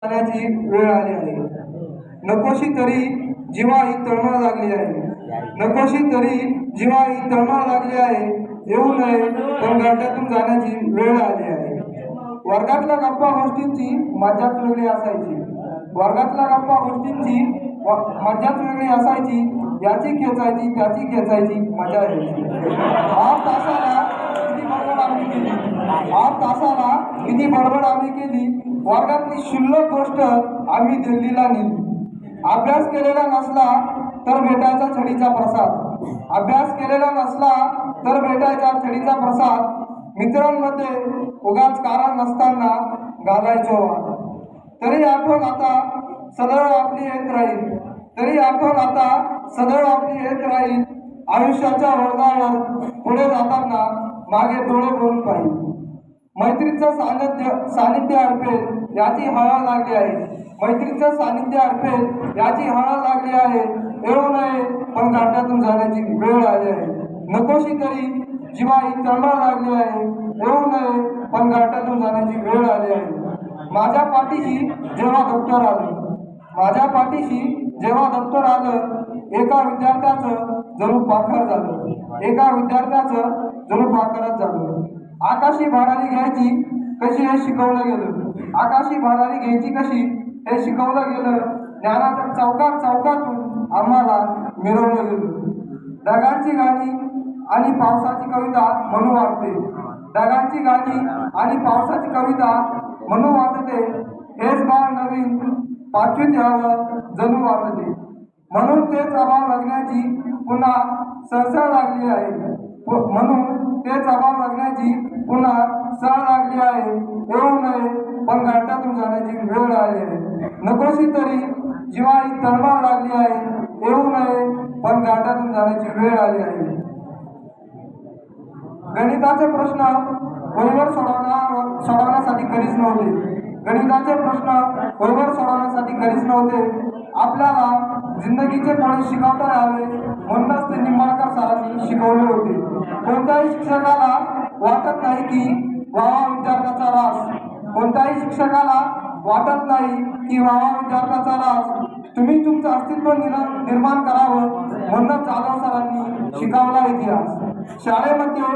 जाण्याची वेळ आली आहे. नकोशी तरी जीवा ही तळमळ लागली आहे. नकोशी तरी जीवा ही तळमळ लागली आहे. येऊ नये पण घाटातून जाण्याची वेळ आली आहे. वर्गातल्या गप्पा गोष्टींची मजाच वेगळी असायची. वर्गातल्या गप्पा गोष्टींची मजाच वेगळी असायची. याची खेचायची त्याची खेचायची मजा यायची. 8 तासाला किती बडबड आम्ही केली. 8 तासाला किती बडबड आम्ही केली. वर्गातली शुल्लक गोष्ट आम्ही दिल्लीला नेली. अभ्यास केलेला नसला तर भेटायचा छडीचा प्रसाद. अभ्यास केलेला नसला तर भेटायचा छडीचा प्रसाद. मित्रांमध्ये उगाच कारण नसताना घालायचो वाद. तरी आठवण आता सदैव आपली येत राहील. तरी आठवण आता सदैव आपली येत राहील. आयुष्याच्या वर्गावर पुढे जाताना मागे डोळे भरून पाहिजे. मैत्रीचं सानिध्य अर्पेल याची हळद लागली आहे. मैत्रीचं सानिध्य अर्पेल याची हळद लागली आहे. येऊ नये पण घाटातून जाण्याची वेळ आली आहे. नकोशी तरी जीवा ही तळमळ लागली आहे. येऊ नये पण घाटातून जाण्याची वेळ आली आहे. माझ्या पाठीशी जेव्हा दप्तर आलं. माझ्या पाठीशी जेव्हा दप्तर आलं. एका विद्यार्थ्याचं जणू पाखर झालं. एका विद्यार्थ्याचं जणू पाखरच झालं. आकाशी भरारी घ्यायची कशी हे शिकवलं गेलं. आकाशी भरारी घ्यायची कशी हे शिकवलं गेलं. ज्ञानाच्या चौकात चौकातून आम्हाला मिरवलं गेलं. ढगांची गाणी आणि पावसाची कविता म्हणू वाटते. ढगांची गाणी आणि पावसाची कविता म्हणू वाटते. हेच बाळ नवीन 5वीत यावं जणू वाटते. म्हणून तेच अभाव बघण्याची पुन्हा सळसळ लागली आहे. म्हणून तेच अभाव बघण्याची पुन्हा सळ लागली आहे. येऊ नये पण घाटातून जाण्याची वेळ आली आहे. नकोशी तरी जीवा ही तळमळ लागली आहे. येऊ नये पण घाटातून जाण्याची वेळ आली आहे. गणिताचे प्रश्न वहीवर सोडवण्यासाठी कधीच नव्हते. गणिताचे प्रश्न वहीवर सोडवण्यासाठी कधीच नव्हते. आपल्याला जिंदगीचे धडे शिकवता यावे म्हणूनच ते निंबाळकर सरांनी शिकवले होते. कोणत्याही शिक्षकाला वाटत नाही की व्हावा विद्यार्थ्याचा रास. कोणत्याही शिक्षकाला वाटत नाही की व्हावा विद्यार्थ्याचा रास. तुम्ही तुमचं अस्तित्व निर्माण करावं म्हणूनच जाधव सरांनी शिकवला इतिहास. शाळेमध्ये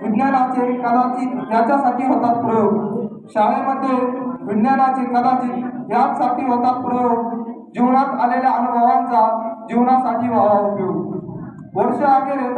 विज्ञानाचे कदाचित याच्यासाठी होतात प्रयोग. शाळेमध्ये विज्ञानाचे कदाचित यासाठी होतात प्रयोग. जीवनात आलेल्या अनुभवांचा जीवनासाठी व्हावा उपयोग. वर्ष अखेर